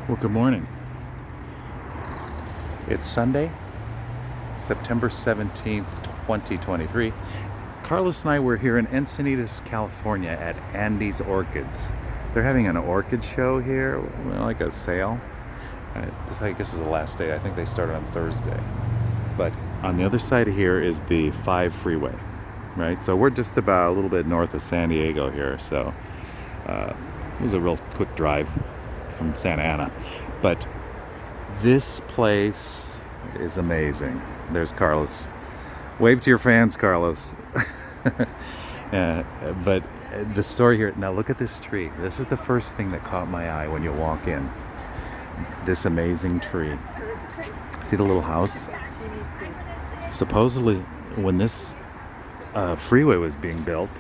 Well, good morning. It's Sunday, September 17th, 2023. Carlos and I were here in Encinitas, California at Andy's Orchids. They're having an orchid show here, like a sale. I guess is the last day. I think they started on Thursday. But on the other side of here is the 5 freeway, right? So we're just about a little bit north of San Diego here. So it was a real quick drive from Santa Ana. But this place is amazing. There's Carlos. Wave to your fans, Carlos. But the story here, now look at this tree. This is the first thing that caught my eye when you walk in. This amazing tree. See the little house? Supposedly, when this freeway was being built,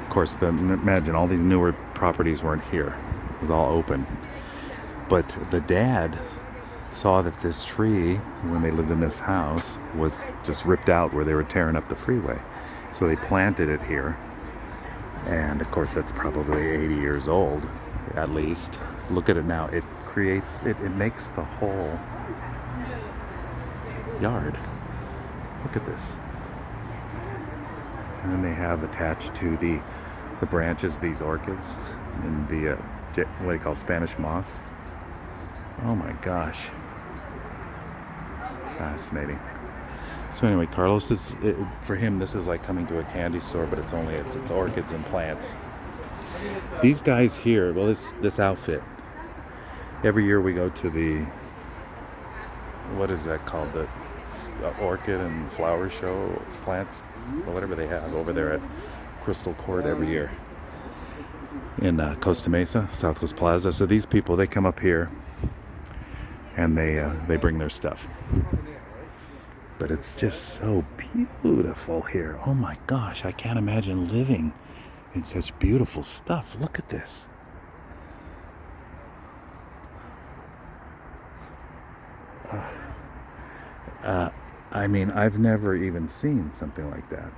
of course, imagine all these newer properties weren't here. It was all open. But the dad saw that this tree, when they lived in this house, was just ripped out where they were tearing up the freeway. So they planted it here. And of course, that's probably 80 years old, at least. Look at it now. It makes the whole yard. Look at this. And then they have attached to the branches these orchids and the what do you call Spanish moss. Oh my gosh. Fascinating. So anyway, Carlos for him this is like coming to a candy store, but it's orchids and plants. These guys here, well, this outfit, every year we go to the, what is that called, the orchid and flower show, plants, or whatever they have over there at Crystal Court every year in Costa Mesa, Southwest Plaza. So these people, they come up here and they bring their stuff. But it's just so beautiful here. Oh my gosh, I can't imagine living in such beautiful stuff. Look at this. I mean, I've never even seen something like that.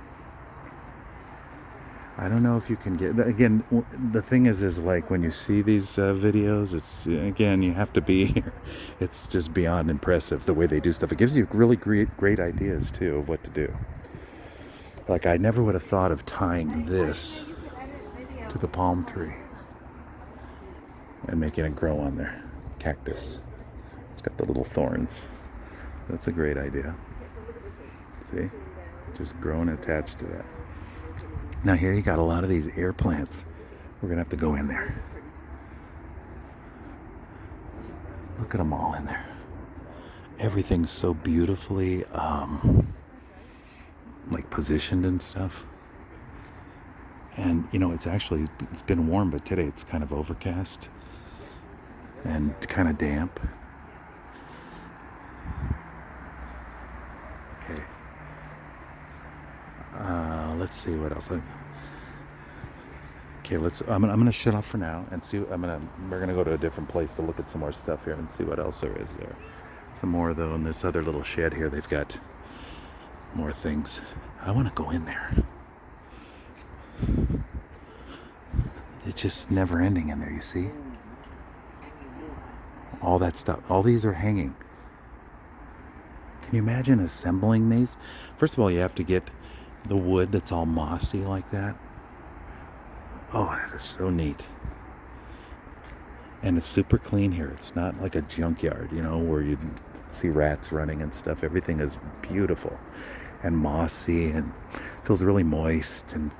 I don't know if you can get, again, the thing is like when you see these videos, it's, again, you have to be here. It's just beyond impressive the way they do stuff. It gives you really great ideas too of what to do. Like I never would have thought of tying this to the palm tree and making it grow on there. Cactus. It's got the little thorns. That's a great idea. See? Just growing attached to that. Now here you got a lot of these air plants. We're gonna have to go in there. Look at them all in there. Everything's so beautifully like positioned and stuff. And you know, it's been warm, but today it's kind of overcast and kind of damp. Okay. Let's see what else. Okay, I'm gonna shut off for now and see. We're gonna go to a different place to look at some more stuff here and see what else there is there. Some more though in this other little shed here. They've got more things. I want to go in there. It's just never ending in there. You see, all that stuff. All these are hanging. Can you imagine assembling these? First of all, you have to get the wood that's all mossy like that. Oh, that is so neat. And it's super clean here. It's not like a junkyard, where you see rats running and stuff. Everything is beautiful and mossy and feels really moist and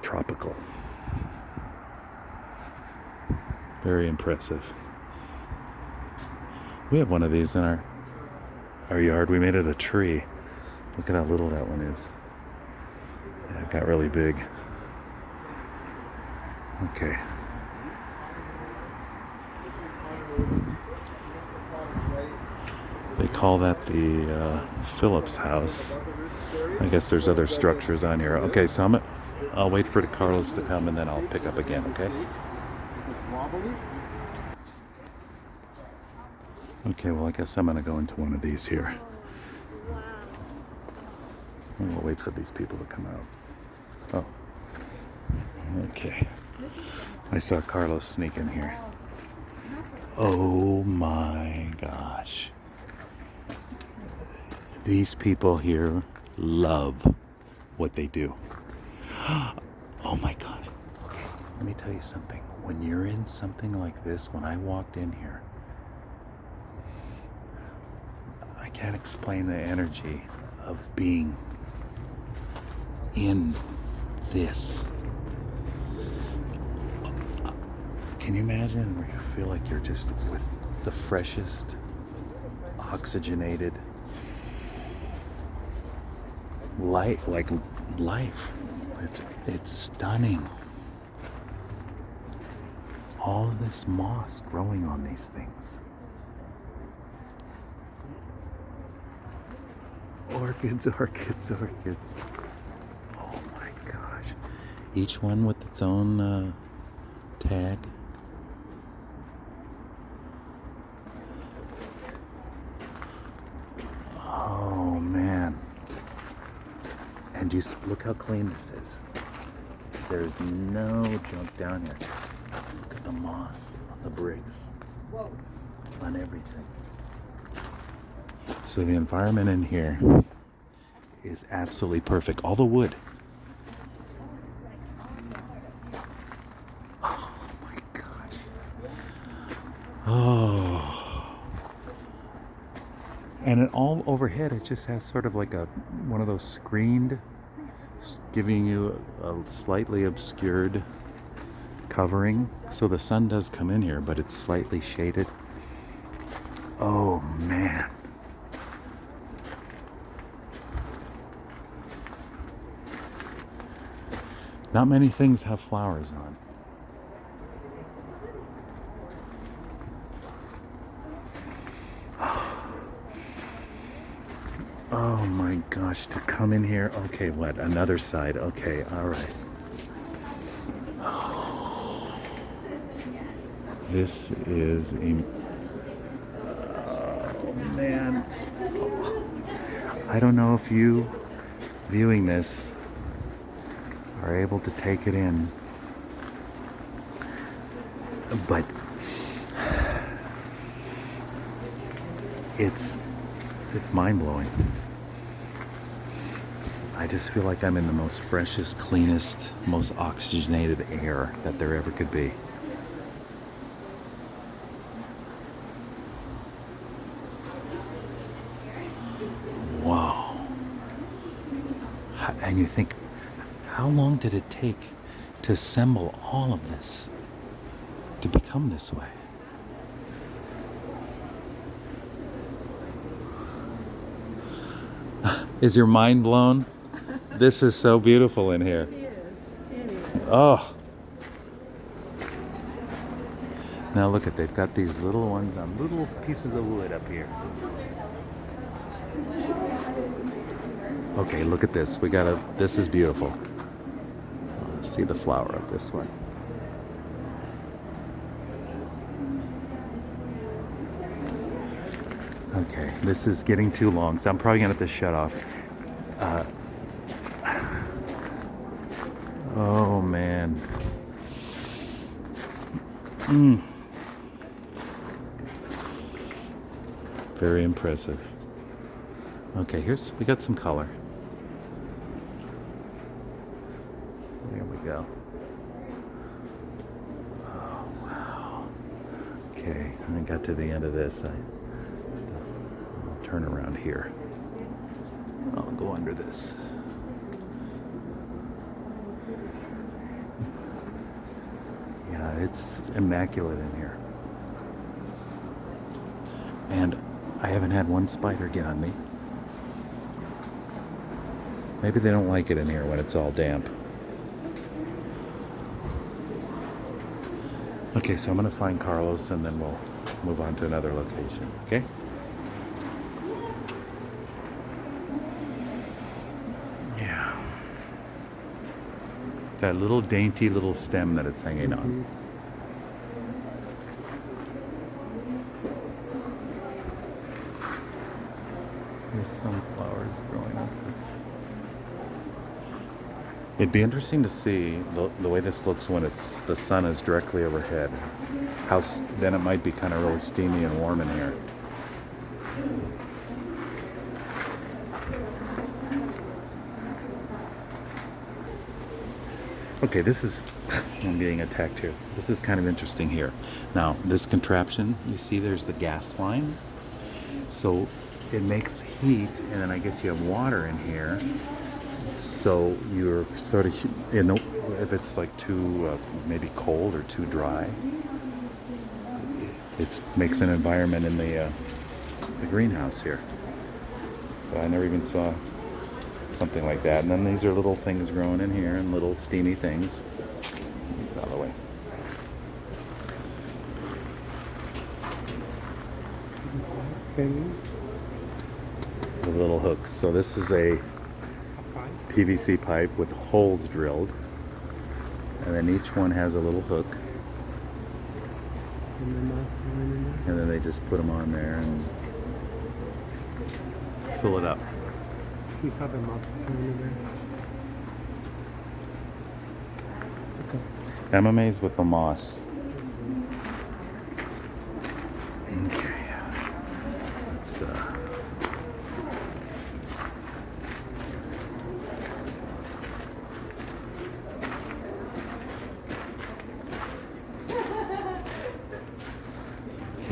tropical. Very impressive. We have one of these in our yard. We made it a tree. Look at how little that one is. Yeah, it got really big. Okay. They call that the Phillips house. I guess there's other structures on here. Okay, so I'll wait for Carlos to come and then I'll pick up again, okay? Okay, well, I guess I'm going to go into one of these here. We'll wait for these people to come out. Oh. Okay. I saw Carlos sneak in here. Oh my gosh. These people here love what they do. Oh my gosh. Okay, let me tell you something. When you're in something like this, when I walked in here, I can't explain the energy of being in this. Can you imagine where you feel like you're just with the freshest, oxygenated light, like life? It's stunning. All of this moss growing on these things. Orchids, orchids, orchids. Oh my gosh. Each one with its own tag. Oh man. And you look how clean this is. There's no junk down here. Look at the moss on the bricks. Whoa. On everything. So the environment in here is absolutely perfect. All the wood. Oh my gosh. Oh. And it all overhead, it just has sort of like one of those screened, giving you a slightly obscured covering. So the sun does come in here, but it's slightly shaded. Oh man. Not many things have flowers on. Oh my gosh, to come in here. Okay, what? Another side. Okay, all right. Oh, this is oh man. I don't know if you viewing this are able to take it in, but it's mind-blowing. I just feel like I'm in the most freshest, cleanest, most oxygenated air that there ever could be. Wow. And you think, how long did it take to assemble all of this to become this way? Is your mind blown? This is so beautiful in here. It is. Oh. Now look at, they've got these little ones on little pieces of wood up here. Okay, look at this. This is beautiful. See the flower of this one. Okay, this is getting too long, so I'm probably gonna have to shut off. Oh man. Very impressive. Okay, we got some color. There we go. Oh wow. Okay, I got to the end of this. I'll turn around here. I'll go under this. Yeah, it's immaculate in here. And I haven't had one spider get on me. Maybe they don't like it in here when it's all damp. Okay, so I'm gonna find Carlos and then we'll move on to another location, okay? Yeah. That little dainty little stem that it's hanging on. There's some flowers growing on some. It'd be interesting to see the way this looks when the sun is directly overhead. Then it might be kind of really steamy and warm in here. Okay, this is, I'm being attacked here. This is kind of interesting here. Now, this contraption, you see there's the gas line. So it makes heat, and then I guess you have water in here. So you're sort of, if it's like too maybe cold or too dry, it makes an environment in the greenhouse here. So I never even saw something like that. And then these are little things growing in here and little steamy things. Out of the way. With little hooks. So this is a PVC pipe with holes drilled. And then each one has a little hook. And then they just put them on there and fill it up. See how the moss is coming in there? I'm amazed with the moss. Okay. Let's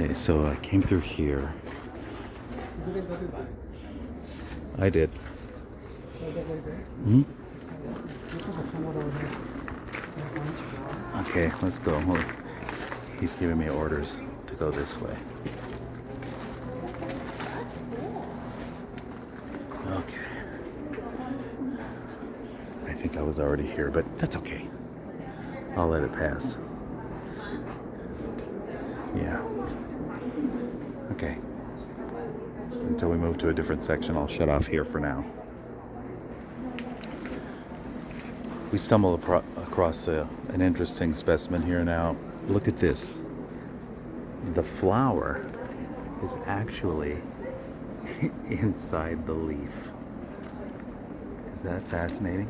Okay, so I came through here. I did. Hmm? Okay, let's go. Well, he's giving me orders to go this way. Okay. I think I was already here, but that's okay. I'll let it pass. Yeah. Okay. Until we move to a different section, I'll shut off here for now. We stumbled across an interesting specimen here now. Look at this. The flower is actually inside the leaf. Is that fascinating?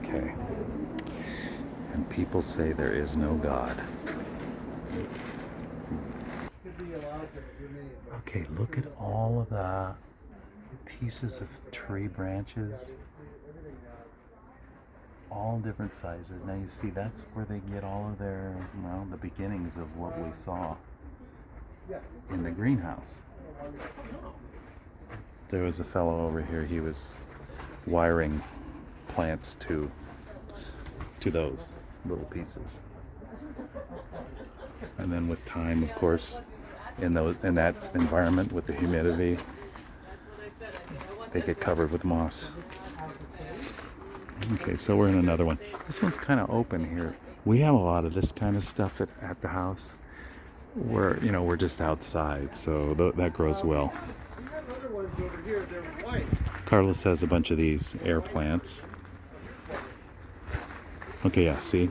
Okay. And people say there is no God. Okay, look at all of the pieces of tree branches. All different sizes. Now you see that's where they get all of their, well, the beginnings of what we saw in the greenhouse. There was a fellow over here, he was wiring plants to those little pieces. And then with time, of course, in that environment with the humidity, they get covered with moss. Okay, so we're in another one. This one's kind of open here. We have a lot of this kind of stuff at the house. We're just outside, so that grows well. Carlos has a bunch of these air plants. Okay, yeah, see?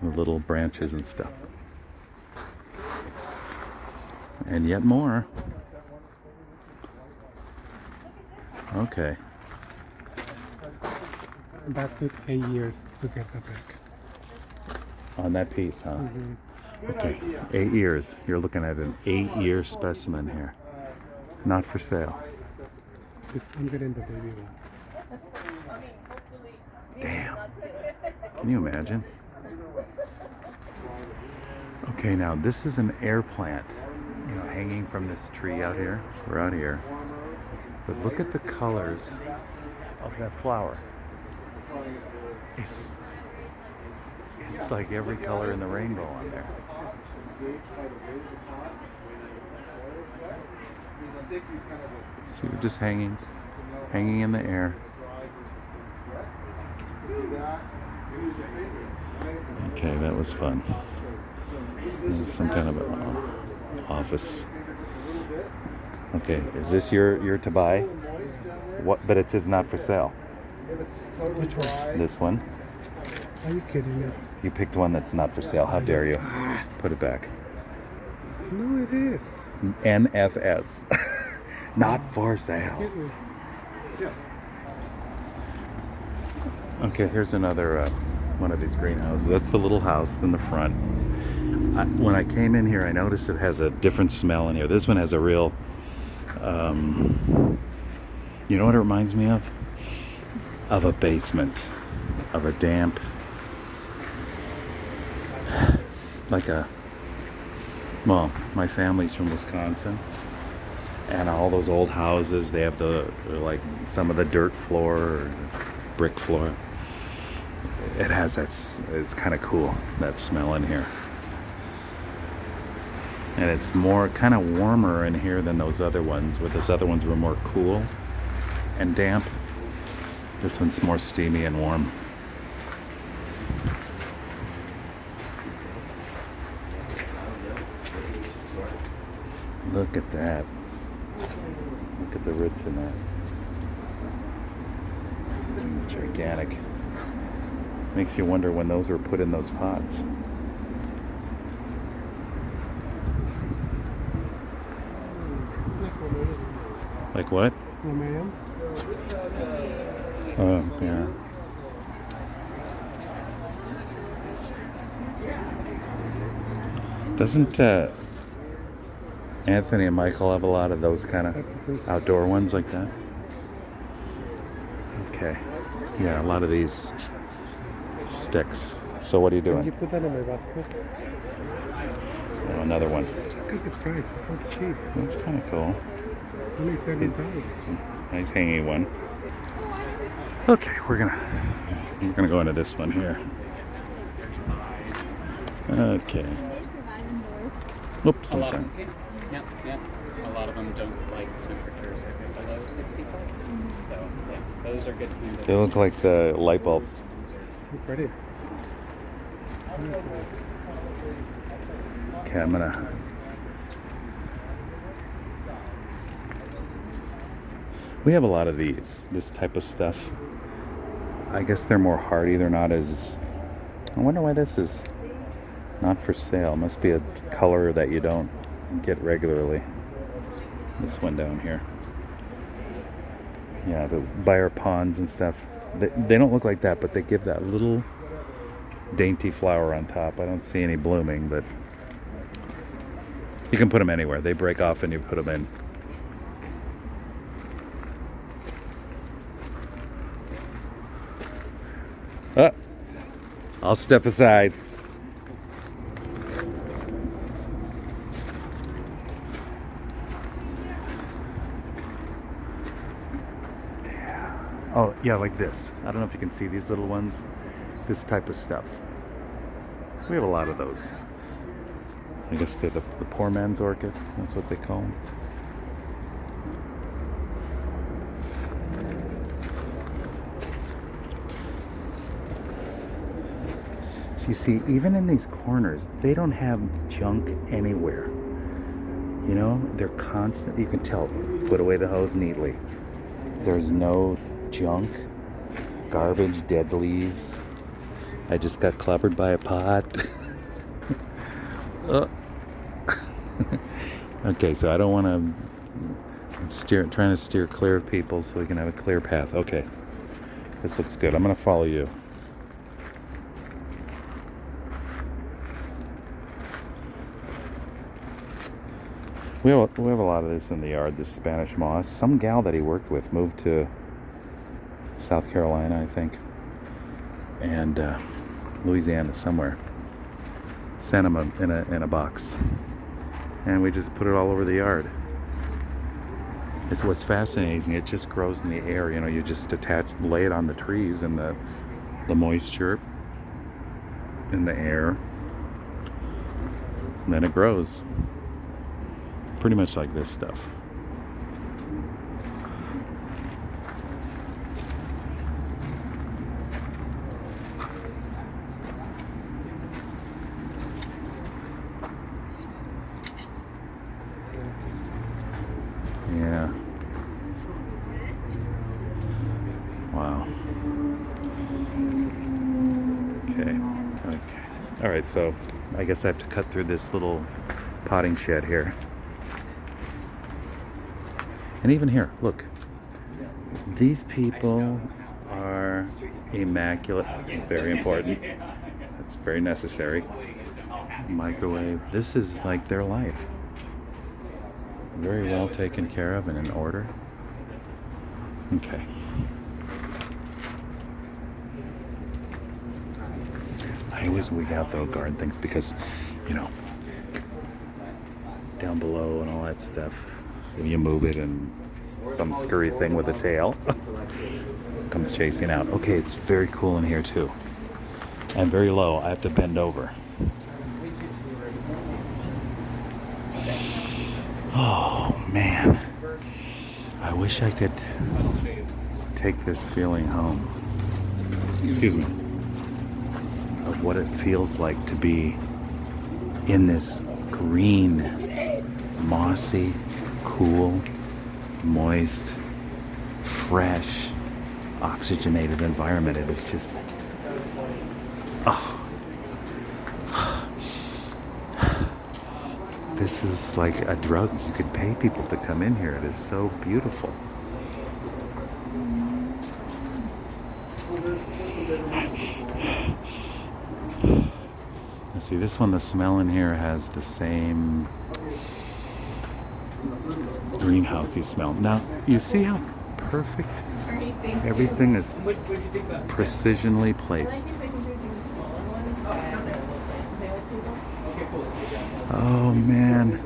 The little branches and stuff. And yet more. Okay. That took 8 years to get that back. On that piece, huh? Mm-hmm. Okay, 8 years. You're looking at an 8-year specimen here. Not for sale. I'm getting the baby one. Damn. Can you imagine? Okay, now this is an air plant, hanging from this tree out here. We're out here. But look at the colors of that flower. It's like every color in the rainbow on there. So you're just hanging in the air. Okay, that was fun. This is some kind of an office. Okay, is this your to buy? What? But it says not for sale. Which one? This one. Are you kidding me? You picked one that's not for sale. How dare you? Put it back. No, it is. NFS. Not for sale. Okay, here's another one of these greenhouses. That's the little house in the front. When I came in here, I noticed it has a different smell in here. This one has a real, you know what it reminds me of? Of a basement, of a damp, well, my family's from Wisconsin, and all those old houses, they have like some of the dirt floor or brick floor. It has that, it's kind of cool, that smell in here. And it's more kind of warmer in here than those other ones, where those other ones were more cool and damp. This one's more steamy and warm. Look at that. Look at the roots in that. It's gigantic. Makes you wonder when those were put in those pots. Like what? Oh, yeah. Doesn't Anthony and Michael have a lot of those kind of outdoor ones like that? Okay. Yeah, a lot of these sticks. So what are you doing? Can you put that in my basket? Oh, another one. Look at the price, it's so cheap. That's kind of cool. Only $30. Nice hanging one. Okay, we're gonna go into this one here. Okay. Oops, I'm sorry. Yep. A lot of them don't like temperatures that go below 65. So yeah, those are good. They look like the light bulbs. Pretty. Okay, I'm gonna. We have a lot of this type of stuff. I guess they're more hardy. They're not as. I wonder why this is not for sale. Must be a color that you don't get regularly. This one down here. Yeah, the Bayer ponds and stuff. They don't look like that, but they give that little dainty flower on top. I don't see any blooming, but you can put them anywhere. They break off and you put them in. I'll step aside. Yeah. Oh, yeah, like this. I don't know if you can see these little ones. This type of stuff. We have a lot of those. I guess they're the poor man's orchid. That's what they call them. You see, even in these corners, they don't have junk anywhere. You know, they're constant. You can tell, put away the hose neatly. There's no junk, garbage, dead leaves. I just got clobbered by a pot. Okay, so I don't want to trying to steer clear of people so we can have a clear path. Okay, this looks good. I'm going to follow you. We have a lot of this in the yard, this Spanish moss. Some gal that he worked with moved to South Carolina, I think, and Louisiana somewhere. Sent him in a box, and we just put it all over the yard. It's what's fascinating. It just grows in the air. You know, you just lay it on the trees, and the moisture in the air, and then it grows. Pretty much like this stuff. Yeah. Wow. Okay. All right, so I guess I have to cut through this little potting shed here. And even here, look. These people are immaculate. Very important. It's very necessary. Microwave. This is like their life. Very well taken care of and in order. Okay. I always weed out the garden things because, you know, down below and all that stuff, you move it and some scurry thing with a tail comes chasing out. Okay, it's very cool in here too. And very low. I have to bend over. Oh man. I wish I could take this feeling home. Excuse me. Of what it feels like to be in this green, mossy, cool, moist, fresh, oxygenated environment. It is just, oh, this is like a drug. You could pay people to come in here. It is so beautiful. See, this one, the smell in here has the same greenhousey smell. Now, you see how perfect everything is precisionally placed. Oh, man.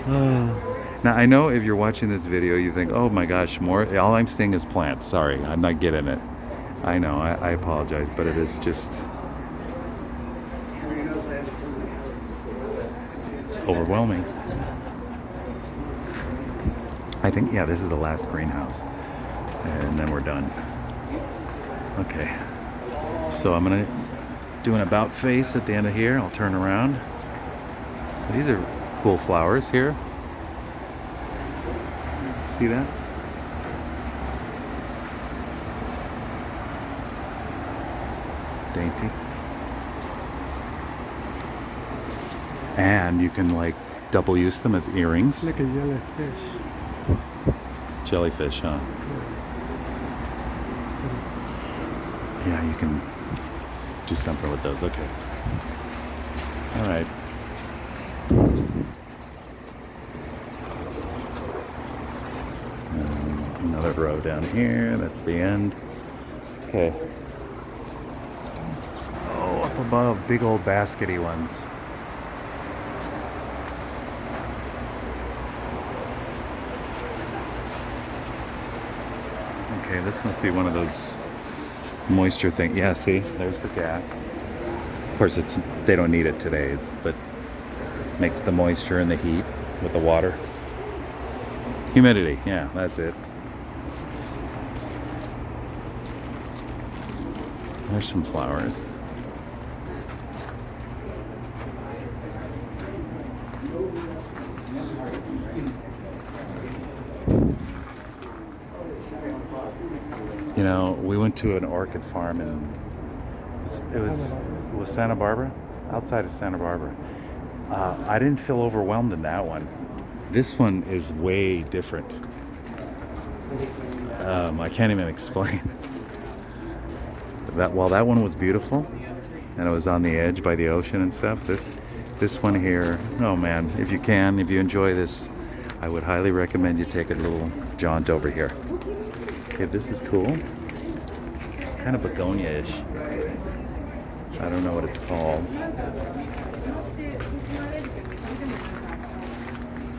Oh. Now, I know if you're watching this video, you think, oh my gosh, more. All I'm seeing is plants. Sorry, I'm not getting it. I know, I apologize, but it is just overwhelming. I think, yeah, this is the last greenhouse. And then we're done. Okay. So I'm going to do an about face at the end of here. I'll turn around. These are cool flowers here. See that? Dainty. And you can like double use them as earrings. Like a jellyfish. Jellyfish, huh? Yeah, you can do something with those. Okay. All right. Another row down here. That's the end. Okay. Oh, up above, big old baskety ones. Okay, this must be one of those moisture things. Yeah, see, there's the gas. Of course, they don't need it today, but makes the moisture and the heat with the water. Humidity, yeah, that's it. There's some flowers. You know, we went to an orchid farm and it was Santa Barbara, outside of Santa Barbara. I didn't feel overwhelmed in that one. This one is way different. I can't even explain. While that one was beautiful and it was on the edge by the ocean and stuff, this one here, oh man, if you enjoy this, I would highly recommend you take a little jaunt over here. Okay, this is cool. Kind of begonia-ish. I don't know what it's called.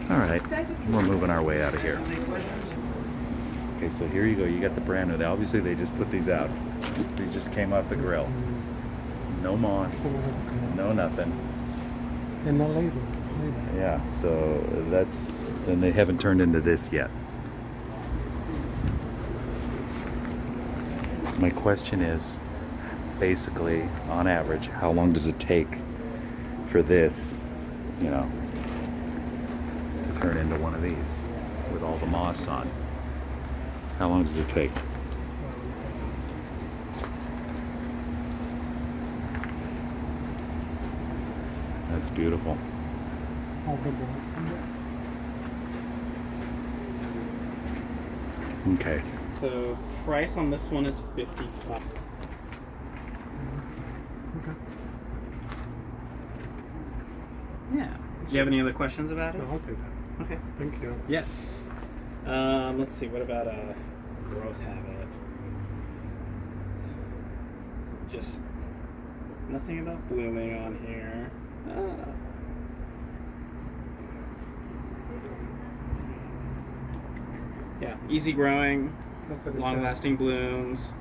All right, we're moving our way out of here. Okay, so here you go. You got the brand new. Obviously, they just put these out. They just came off the grill. No moss, no nothing. And no labels. Yeah, so and they haven't turned into this yet. My question is, basically, on average, how long does it take for this, to turn into one of these with all the moss on? How long does it take? That's beautiful. All the balls. Okay. So price on this one is $55. Okay. Yeah. Do you have any other questions about it? No, I'll take that. Okay. Thank you. Yeah. Let's see. What about growth habit? Just nothing about blooming on here. Yeah, easy growing, That's what it long-lasting blooms.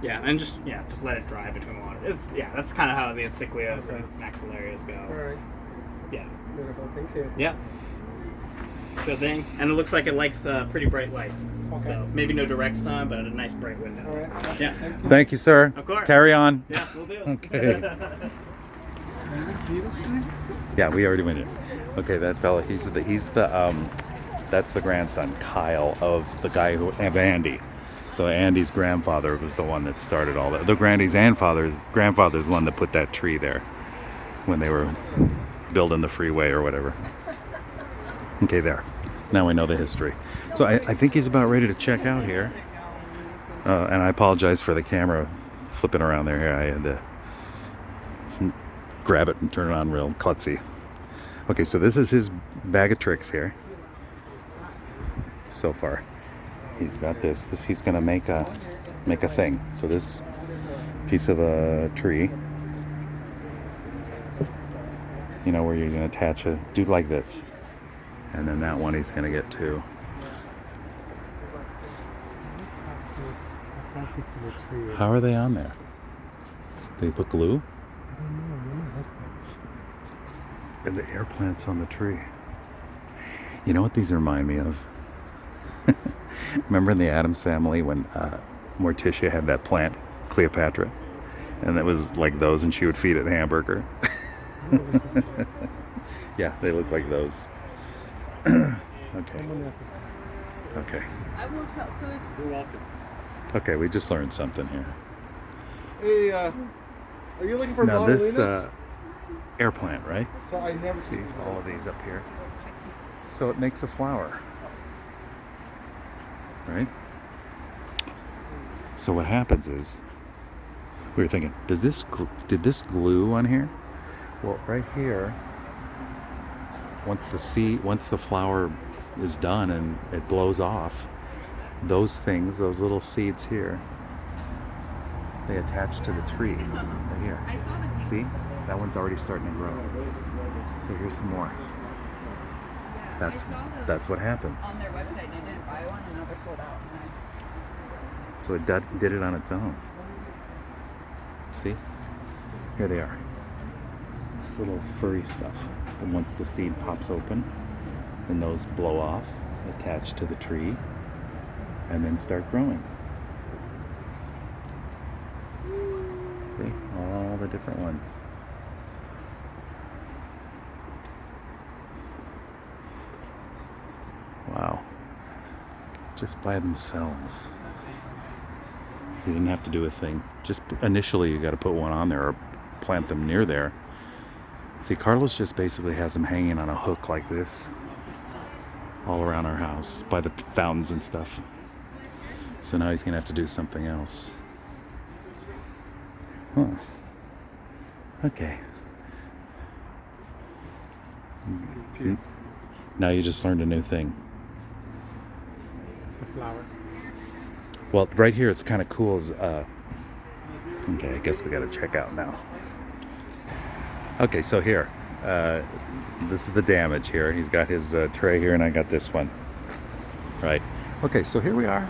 Yeah, and just let it dry between water. That's kind of how the encyclias Okay. and maxillarias go. All right. Yeah. Beautiful. Thank you. Yeah. Good thing. And it looks like it likes pretty bright light. Okay. So maybe no direct sun, but a nice bright window. All right. Yeah. Thank you. Thank you, sir. Of course. Carry on. Yeah, we'll do. Okay. Do you this time? Yeah, we already went in. Okay, that fella, that's the grandson, Kyle, of the guy of Andy. So Andy's grandfather was the one that started all that. The Grandy's grandfather's one that put that tree there when they were building the freeway or whatever. Okay, there. Now we know the history. So I think he's about ready to check out here. And I apologize for the camera flipping around there here. I had to grab it and turn it on real klutzy. Okay, so this is his bag of tricks here. So far, he's got this. He's gonna make a thing. So this piece of a tree, you know, where you're gonna attach a dude like this, and then that one he's gonna get too. Attaches to the tree. How are they on there? They put glue? I don't know. Mama has that. And the air plants on the tree. You know what these remind me of? Remember in the Addams Family when Morticia had that plant, Cleopatra? And it was like those, and she would feed it hamburger. Yeah, they look like those. Okay. Okay. You're welcome. Okay, we just learned something here. Hey, are you looking for Now this Montelinas? air plant, right? So I never See all of these up here. So it makes a flower, right? So what happens is, we were thinking, did this glue on here? Well, right here, once the flower is done and it blows off, those little seeds here, they attach to the tree right here. See? That one's already starting to grow. So here's some more. That's what happens. On their website, and I didn't buy one, and now they're sold out. So it did it on its own. See? Here they are. This little furry stuff. And once the seed pops open, then those blow off, attach to the tree, and then start growing. See? All the different ones. Wow. Just by themselves. You didn't have to do a thing. Just initially you got to put one on there or plant them near there. See, Carlos just basically has them hanging on a hook like this all around our house by the fountains and stuff. So now he's going to have to do something else. Huh. Okay. Now you just learned a new thing. The flower. Well, right here it's kind of cool. Okay, I guess we got to check out now. Okay, so here, this is the damage here. He's got his tray here, and I got this one. Right. Okay, so here we are.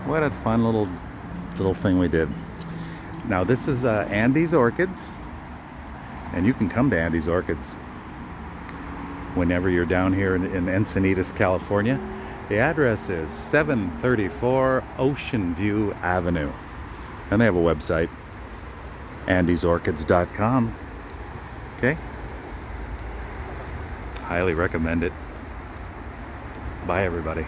What a fun little thing we did. Now this is Andy's Orchids, and you can come to Andy's Orchids whenever you're down here in Encinitas, California. The address is 734 Ocean View Avenue. And they have a website, andysorchids.com. Okay? Highly recommend it. Bye, everybody.